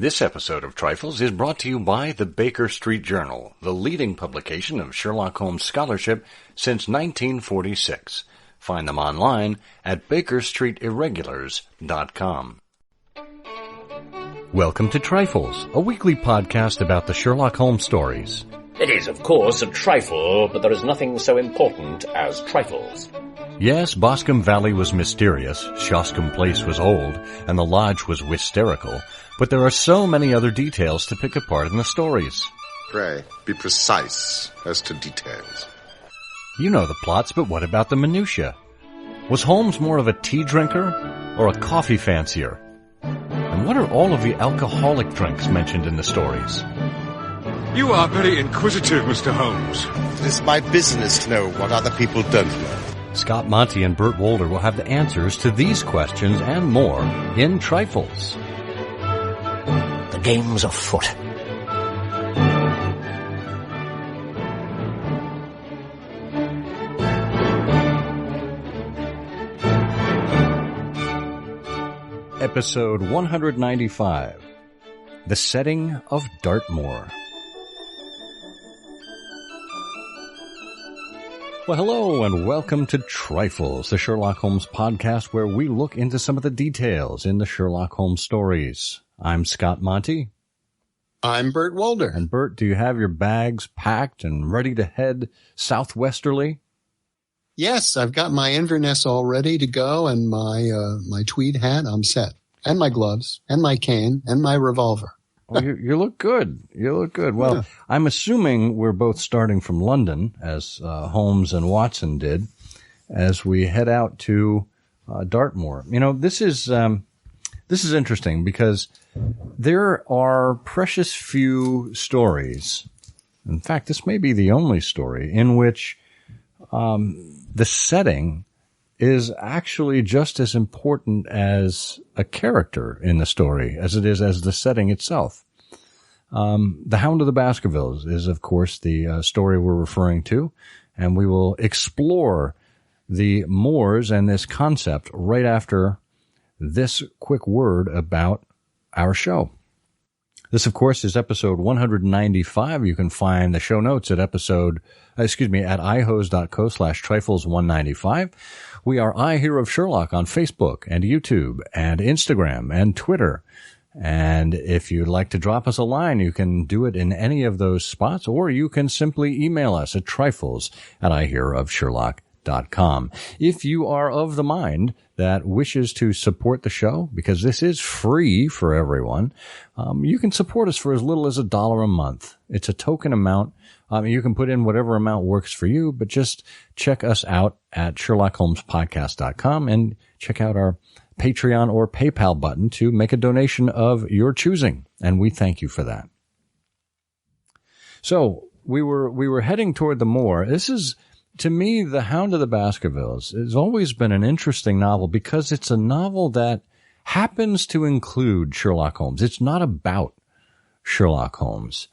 This episode of Trifles is brought to you by the Baker Street Journal, the leading publication of Sherlock Holmes scholarship since 1946. Find them online at bakerstreetirregulars.com. Welcome to Trifles, a weekly podcast about the Sherlock Holmes stories. It is, of course, a trifle, but there is nothing so important as trifles. Yes, Boscombe Valley was mysterious, Shoscombe Place was old, and the lodge was hysterical, but there are so many other details to pick apart in the stories. Pray, be precise as to details. You know the plots, but what about the minutiae? Was Holmes more of a tea drinker or a coffee fancier? And what are all of the alcoholic drinks mentioned in the stories? You are very inquisitive, Mr. Holmes. It is my business to know what other people don't know. Scott Monty and Burt Wolder will have the answers to these questions and more in Trifles. The game's afoot. Episode 195, The Setting of Dartmoor. Well, hello and welcome to Trifles, the Sherlock Holmes podcast where we look into some of the details in the Sherlock Holmes stories. I'm Scott Monty. I'm Burt Wolder. And Burt, do you have your bags packed and ready to head southwesterly? Yes, I've got my Inverness all ready to go and my tweed hat. I'm set. And my gloves and my cane and my revolver. Oh, you look good. You look good. Well, yeah. I'm assuming we're both starting from London, as Holmes and Watson did, as we head out to Dartmoor. You know, this is interesting because there are precious few stories. In fact, this may be the only story in which the setting is actually just as important as a character in the story as it is as the setting itself. The Hound of the Baskervilles is, of course, the story we're referring to, and we will explore the moors and this concept right after this quick word about our show. This, of course, is episode 195. You can find the show notes at at ihose.co/trifles195. We are I Hear of Sherlock on Facebook and YouTube and Instagram and Twitter. And if you'd like to drop us a line, you can do it in any of those spots, or you can simply email us at trifles@ihearofsherlock.com. If you are of the mind that wishes to support the show, because this is free for everyone, you can support us for as little as $1 a month. It's a token amount. You can put in whatever amount works for you, but just check us out at SherlockHolmesPodcast.com and check out our Patreon or PayPal button to make a donation of your choosing. And we thank you for that. So we were heading toward the moor. This is, to me, The Hound of the Baskervilles has always been an interesting novel because it's a novel that happens to include Sherlock Holmes. It's not about Sherlock Holmes.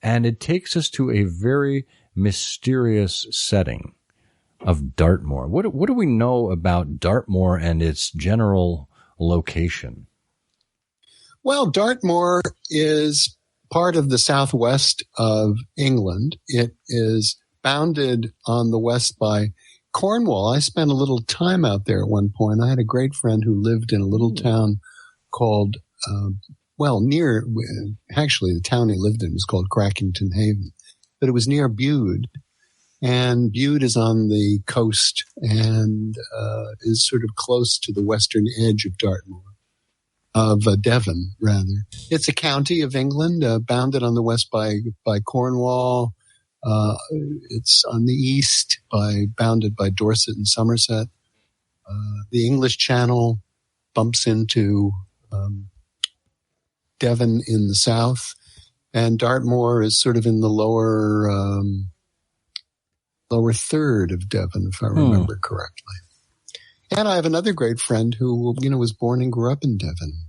And it takes us to a very mysterious setting of Dartmoor. What do we know about Dartmoor and its general location? Well, Dartmoor is part of the southwest of England. It is bounded on the west by Cornwall. I spent a little time out there at one point. I had a great friend who lived in a little town called actually the town he lived in was called Crackington Haven, but it was near Bude, and Bude is on the coast and is sort of close to the western edge of Dartmoor, of Devon, rather. It's a county of England, bounded on the west by Cornwall. It's on the east bounded by Dorset and Somerset. The English Channel bumps into Devon in the south, and Dartmoor is sort of in the lower third of Devon, if I remember correctly. And I have another great friend who, was born and grew up in Devon.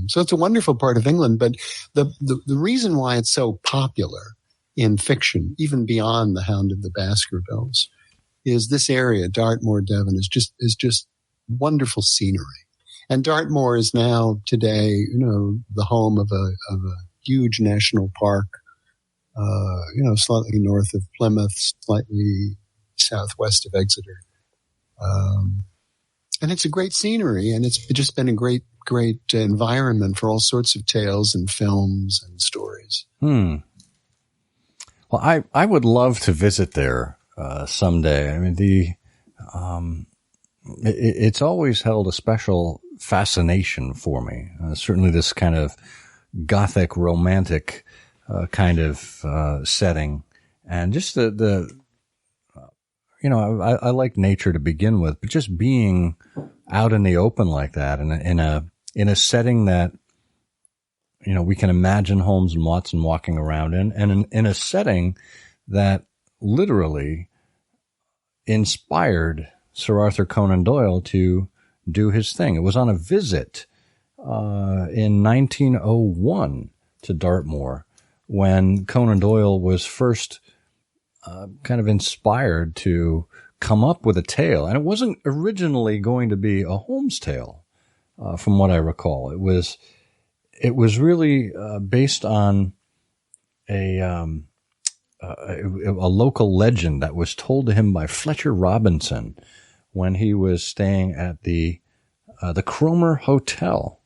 So it's a wonderful part of England. But the reason why it's so popular in fiction, even beyond The Hound of the Baskervilles, is this area, Dartmoor, Devon, is just wonderful scenery. And Dartmoor is now today, the home of a huge national park, slightly north of Plymouth, slightly southwest of Exeter. And it's a great scenery, and it's just been a great environment for all sorts of tales and films and stories. Well, I would love to visit there someday. I mean, it's always held a special fascination for me. Certainly, this kind of Gothic romantic kind of setting, and just I like nature to begin with, but just being out in the open like that, in a setting that, we can imagine Holmes and Watson walking around in, and in a setting that literally inspired Sir Arthur Conan Doyle to do his thing. It was on a visit in 1901 to Dartmoor when Conan Doyle was first kind of inspired to come up with a tale. And it wasn't originally going to be a Holmes tale, from what I recall. It was really based on a local legend that was told to him by Fletcher Robinson when he was staying at the Cromer Hotel.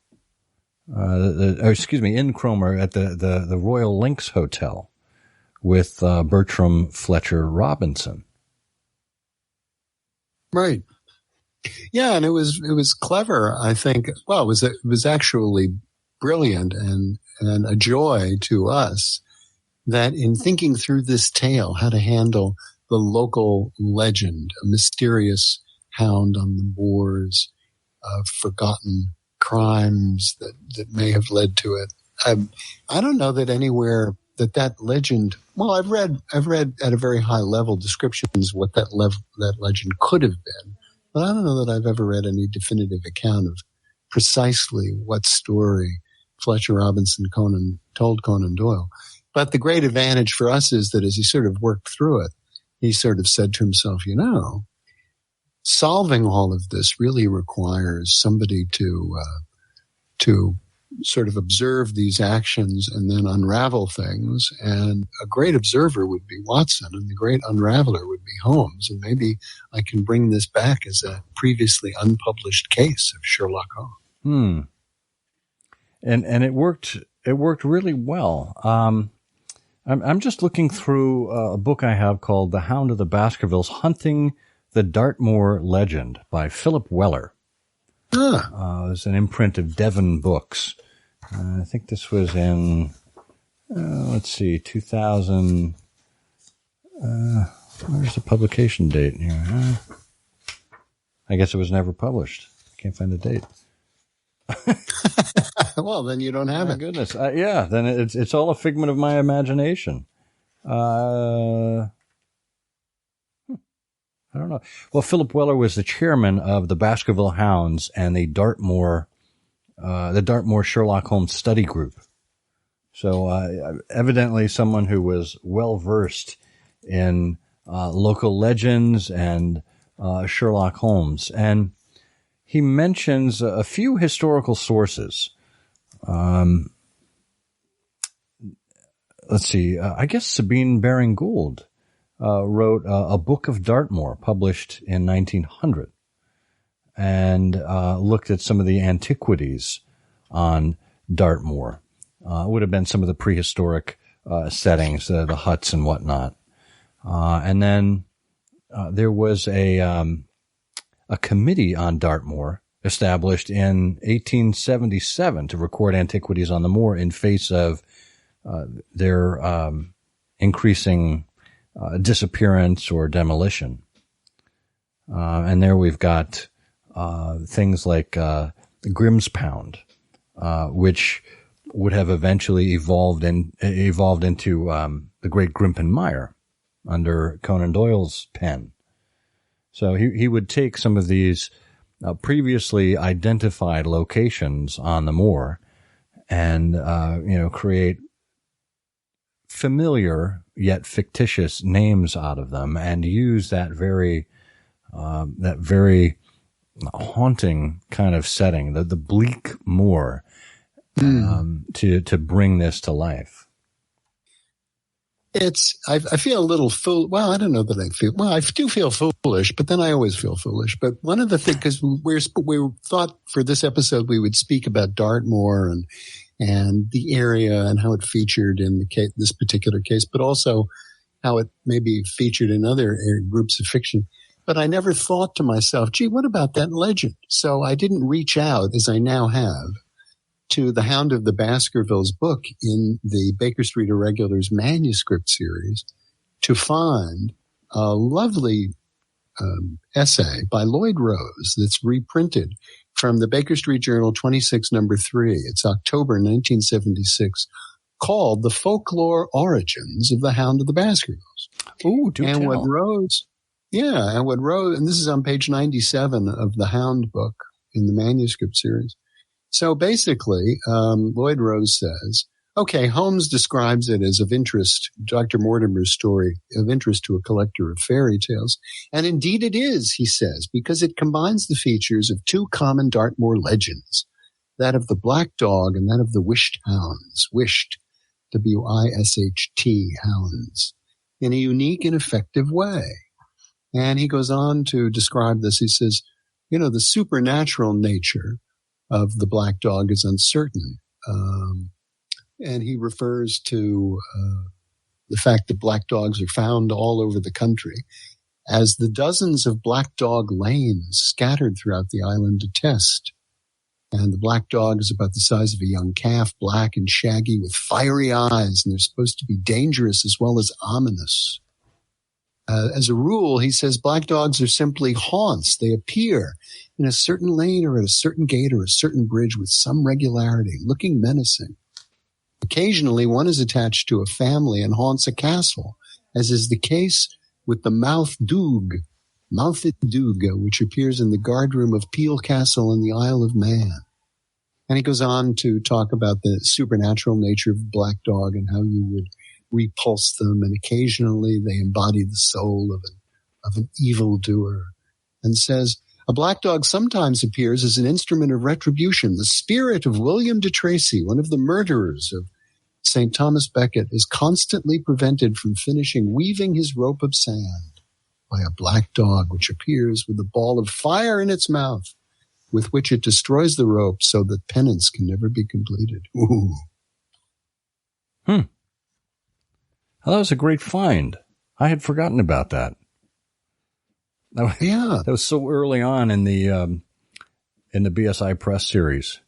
In Cromer at the Royal Links Hotel with Bertram Fletcher Robinson. Right. Yeah, and it was clever, I think. Well, it was actually brilliant and a joy to us that in thinking through this tale, how to handle the local legend, a mysterious hound on the moors, forgotten crimes that may have led to it. I don't know that anywhere that legend. Well, I've read at a very high level descriptions what that legend could have been, but I don't know that I've ever read any definitive account of precisely what story Fletcher Robinson told Conan Doyle. But the great advantage for us is that as he sort of worked through it, he sort of said to himself, solving all of this really requires somebody to sort of observe these actions and then unravel things. And a great observer would be Watson, and the great unraveler would be Holmes. And maybe I can bring this back as a previously unpublished case of Sherlock Holmes. And it worked really well. I'm just looking through a book I have called The Hound of the Baskervilles, Hunting the Dartmoor Legend by Philip Weller. It's an imprint of Devon Books. I think this was in, 2000. Where's the publication date here? I guess it was never published. Can't find the date. Well, then you don't have it. Goodness. Then it's all a figment of my imagination. I don't know. Well, Philip Weller was the chairman of the Baskerville Hounds and the Dartmoor Sherlock Holmes study group. So, evidently someone who was well versed in local legends and Sherlock Holmes. And he mentions a few historical sources. Let's see. I guess Sabine Baring-Gould wrote a book of Dartmoor published in 1900 and looked at some of the antiquities on Dartmoor. It would have been some of the prehistoric settings, the huts and whatnot. And then there was a committee on Dartmoor established in 1877 to record antiquities on the moor in face of their increasing disappearance or demolition. And there we've got things like Grimspound, which would have eventually evolved into the Great Grimpen Mire under Conan Doyle's pen. So he would take some of these previously identified locations on the moor and create familiar yet fictitious names out of them and use that very haunting kind of setting, the bleak moor, to bring this to life. I feel a little well, I don't know that I feel, well, I do feel foolish, but then I always feel foolish. But one of the things, because we thought for this episode we would speak about Dartmoor and the area and how it featured in this particular case, but also how it may be featured in other groups of fiction. But I never thought to myself, gee, what about that legend? So I didn't reach out, as I now have, to the Hound of the Baskervilles book in the Baker Street Irregulars manuscript series to find a lovely essay by Lloyd Rose that's reprinted from the Baker Street Journal 26 number 3. It's October 1976, called The Folklore Origins of the Hound of the Baskervilles. Ooh, do and tell. What Rose, and this is on page 97 of the Hound book in the manuscript series. So basically, Lloyd Rose says, okay, Holmes describes it as of interest, Dr. Mortimer's story, of interest to a collector of fairy tales. And indeed it is, he says, because it combines the features of two common Dartmoor legends, that of the Black Dog and that of the Wisht Hounds, Wisht, W-I-S-H-T, hounds, in a unique and effective way. And he goes on to describe this. He says, the supernatural nature of the Black Dog is uncertain. And he refers to the fact that black dogs are found all over the country, as the dozens of black dog lanes scattered throughout the island attest. And the black dog is about the size of a young calf, black and shaggy with fiery eyes, and they're supposed to be dangerous as well as ominous. As a rule, he says, black dogs are simply haunts. They appear in a certain lane or at a certain gate or a certain bridge with some regularity, looking menacing. Occasionally, one is attached to a family and haunts a castle, as is the case with the Mouth Doog, which appears in the guardroom of Peel Castle in the Isle of Man. And he goes on to talk about the supernatural nature of black dog and how you would repulse them, and occasionally they embody the soul of an evildoer, and says, a black dog sometimes appears as an instrument of retribution. The spirit of William de Tracy, one of the murderers of St. Thomas Becket, is constantly prevented from finishing weaving his rope of sand by a black dog which appears with a ball of fire in its mouth, with which it destroys the rope so that penance can never be completed. Ooh. Well, that was a great find. I had forgotten about that. Yeah. That was so early on in the BSI Press series.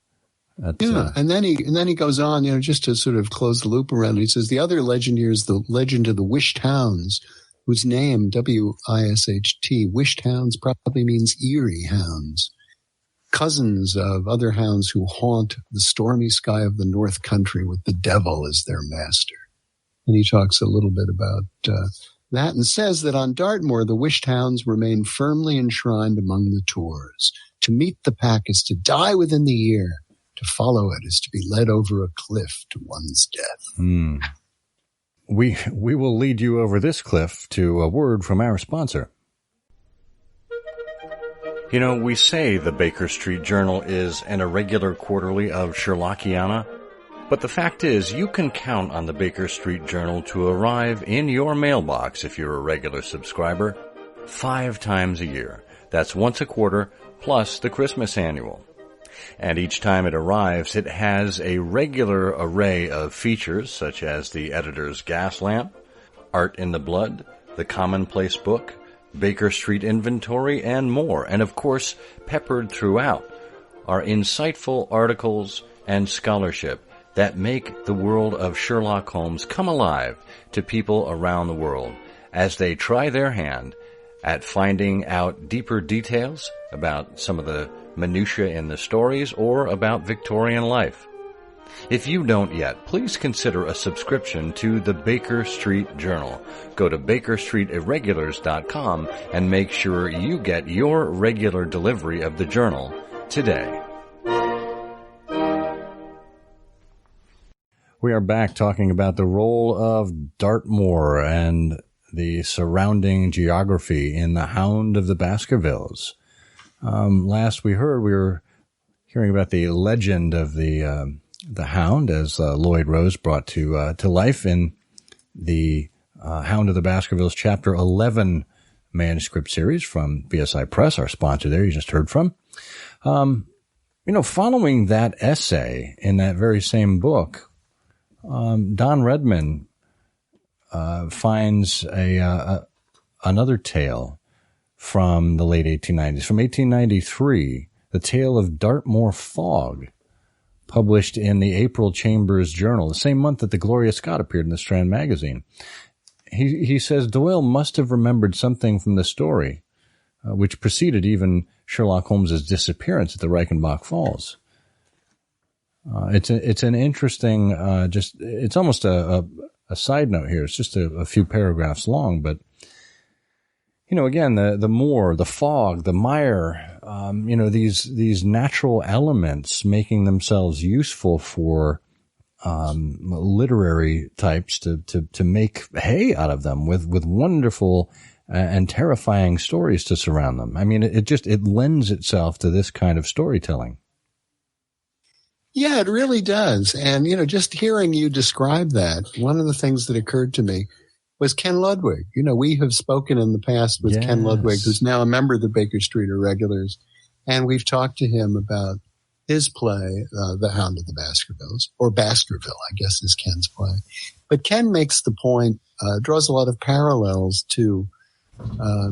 And then he goes on, just to sort of close the loop around it. He says the other legend here is the legend of the Wisht Hounds, whose name, W-I-S-H-T, Wisht Hounds probably means eerie hounds, cousins of other hounds who haunt the stormy sky of the North Country with the devil as their master. And he talks a little bit about that and says that on Dartmoor, the Wisht Hounds remain firmly enshrined among the tours. To meet the pack is to die within the year. To follow it is to be led over a cliff to one's death. We will lead you over this cliff to a word from our sponsor. We say the Baker Street Journal is an irregular quarterly of Sherlockiana, but the fact is you can count on the Baker Street Journal to arrive in your mailbox if you're a regular subscriber 5 times a year. That's once a quarter plus the Christmas annual. And each time it arrives, it has a regular array of features such as the editor's gas lamp, Art in the Blood, the Commonplace Book, Baker Street Inventory, and more. And of course, peppered throughout are insightful articles and scholarship that make the world of Sherlock Holmes come alive to people around the world as they try their hand at finding out deeper details about some of the minutiae in the stories or about Victorian life. If you don't yet, please consider a subscription to the Baker Street Journal. Go to BakerStreetIrregulars.com and make sure you get your regular delivery of the journal today. We are back talking about the role of Dartmoor and the surrounding geography in the Hound of the Baskervilles. Last we were hearing about the legend of the Hound as Lloyd Rose brought to life in the Hound of the Baskervilles Chapter 11 manuscript series from BSI Press, our sponsor there you just heard from. Following that essay in that very same book, Don Redman finds another tale from the late 1890s. From 1893, the tale of Dartmoor Fog, published in the April Chambers Journal, the same month that the Gloria Scott appeared in the Strand magazine. He says Doyle must have remembered something from the story, which preceded even Sherlock Holmes's disappearance at the Reichenbach Falls. It's an interesting, it's almost a side note here. It's just a few paragraphs long, but again, the moor, the fog, the mire, these natural elements making themselves useful for literary types to make hay out of them with wonderful and terrifying stories to surround them. I mean, it lends itself to this kind of storytelling. Yeah, it really does. And, just hearing you describe that, one of the things that occurred to me was Ken Ludwig. We have spoken in the past with Ken Ludwig, who's now a member of the Baker Street Irregulars. And we've talked to him about his play, The Hound of the Baskervilles, or Baskerville, I guess is Ken's play. But Ken makes the point, draws a lot of parallels to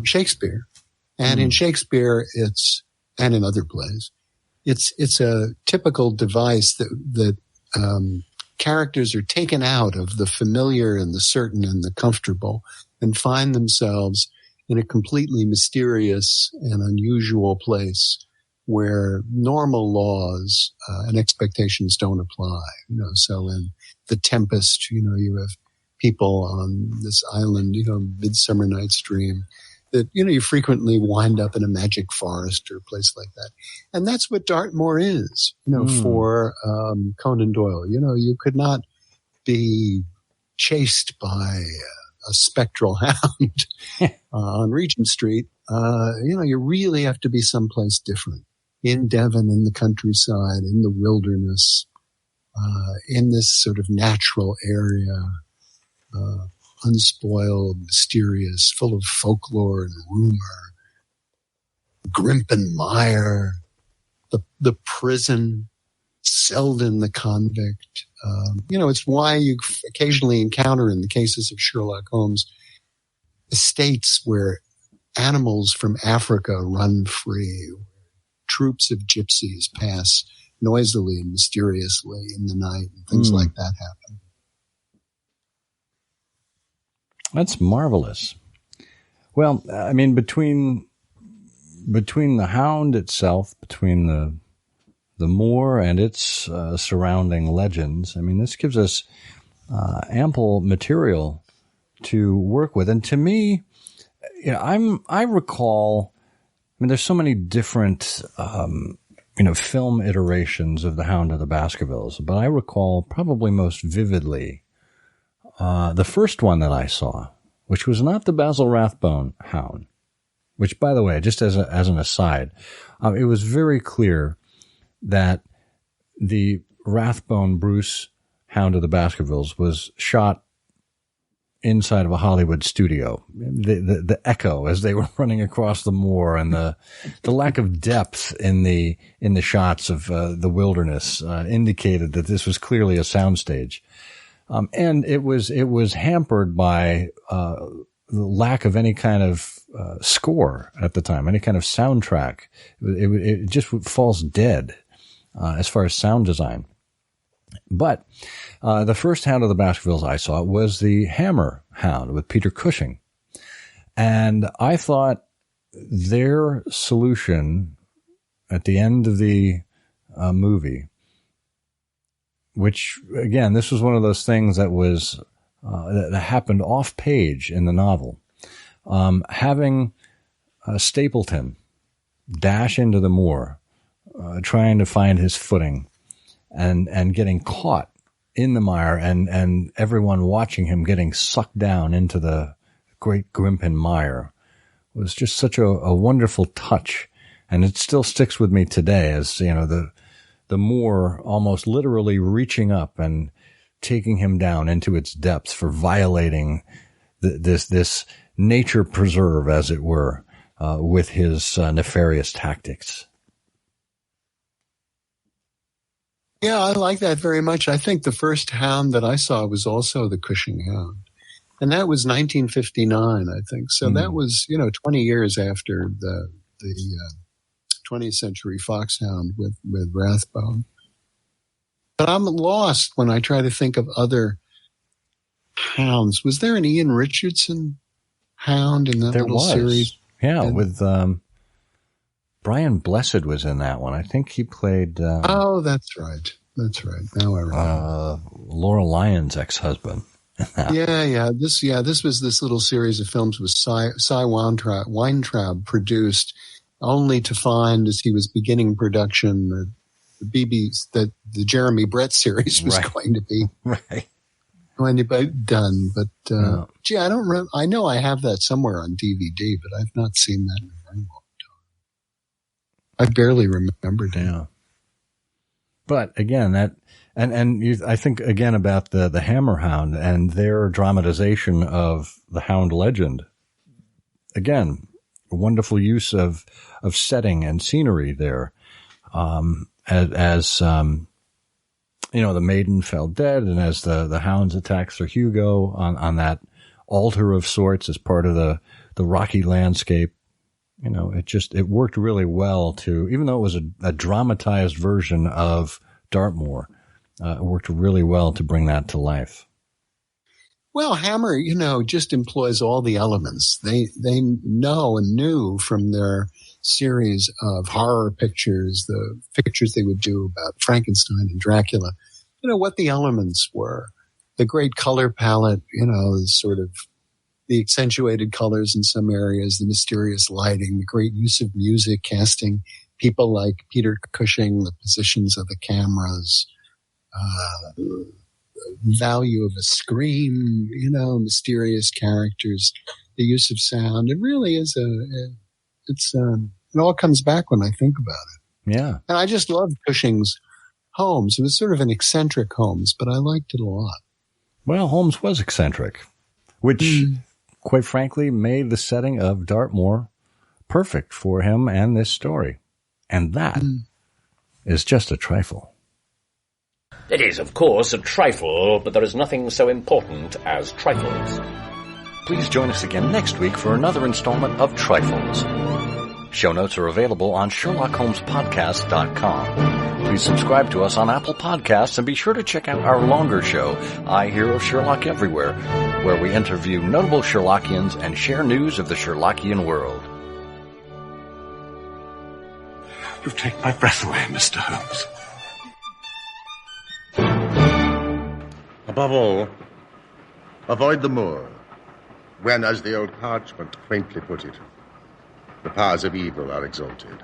Shakespeare. And in Shakespeare, and in other plays, it's a typical device that characters are taken out of the familiar and the certain and the comfortable and find themselves in a completely mysterious and unusual place where normal laws and expectations don't apply. So in The Tempest, you have people on this island, Midsummer Night's Dream, that, you frequently wind up in a magic forest or a place like that. And that's what Dartmoor is, for Conan Doyle. You could not be chased by a spectral hound on Regent Street. You really have to be someplace different. In Devon, in the countryside, in the wilderness, in this sort of natural area, unspoiled, mysterious, full of folklore and rumor, Grimpen Mire, the prison, Selden the convict. It's why you occasionally encounter in the cases of Sherlock Holmes estates where animals from Africa run free, troops of gypsies pass noisily and mysteriously in the night, and things like that happen. That's marvelous. Well, I mean, between the Hound itself, between the moor and its surrounding legends, I mean, this gives us ample material to work with. And to me, I recall, there's so many different, film iterations of the Hound of the Baskervilles, but I recall probably most vividly the first one that I saw, which was not the Basil Rathbone Hound, which, by the way, just as an aside, it was very clear that the Rathbone Bruce Hound of the Baskervilles was shot inside of a Hollywood studio. The echo as they were running across the moor and the lack of depth in the shots of the wilderness indicated that this was clearly a soundstage. And it was hampered by the lack of any kind of score at the time, any kind of soundtrack. It just falls dead as far as sound design. But the first Hound of the Baskervilles I saw was the Hammer Hound with Peter Cushing. And I thought their solution at the end of the movie, which, again, this was one of those things that was that happened off page in the novel. Having Stapleton dash into the moor, trying to find his footing, and getting caught in the mire, and everyone watching him getting sucked down into the great Grimpen Mire was just such a wonderful touch And it still sticks with me today as, the Moor almost literally reaching up and taking him down into its depths for violating this nature preserve, as it were, with his nefarious tactics. Yeah, I like that very much. I think the first hound that I saw was also the Cushing Hound. And that was 1959, I think. So that was, 20 years after the 20th Century Foxhound with Rathbone. But I'm lost when I try to think of other hounds. Was there an Ian Richardson hound in that little series? Yeah, with Brian Blessed was in that one. I think he played... oh, that's right. That's right. Now I remember. Laura Lyon's ex-husband. Yeah. This was this little series of films with Cy Weintraub produced, only to find as he was beginning production that the Jeremy Brett series was going to be going to be done. But gee, I don't remember. I know I have that somewhere on DVD, but I've not seen that in a very long time. I barely remembered it. Yeah. But again, I think again about the Hammer Hound and their dramatization of the Hound legend. Again, a wonderful use of setting and scenery there. As the maiden fell dead, and as the hounds attack Sir Hugo on that altar of sorts as part of the rocky landscape. It worked really well even though it was a dramatized version of Dartmoor, it worked really well to bring that to life. Well, Hammer, just employs all the elements. They know and knew from their series of horror pictures, the pictures they would do about Frankenstein and Dracula, what the elements were. The great color palette, sort of the accentuated colors in some areas, the mysterious lighting, the great use of music, casting people like Peter Cushing, the positions of the cameras, value of a scream, mysterious characters, the use of sound. It really is it all comes back when I think about it. Yeah. And I just loved Cushing's Holmes. It was sort of an eccentric Holmes, but I liked it a lot. Well, Holmes was eccentric, which, quite frankly, made the setting of Dartmoor perfect for him and this story. And that is just a trifle. It is, of course, a trifle, but there is nothing so important as trifles. Please join us again next week for another installment of Trifles. Show notes are available on SherlockHolmesPodcast.com. Please subscribe to us on Apple Podcasts and be sure to check out our longer show, I Hear of Sherlock Everywhere, where we interview notable Sherlockians and share news of the Sherlockian world. You've taken my breath away, Mr. Holmes. Above all, avoid the moor, when, as the old parchment quaintly put it, the powers of evil are exalted.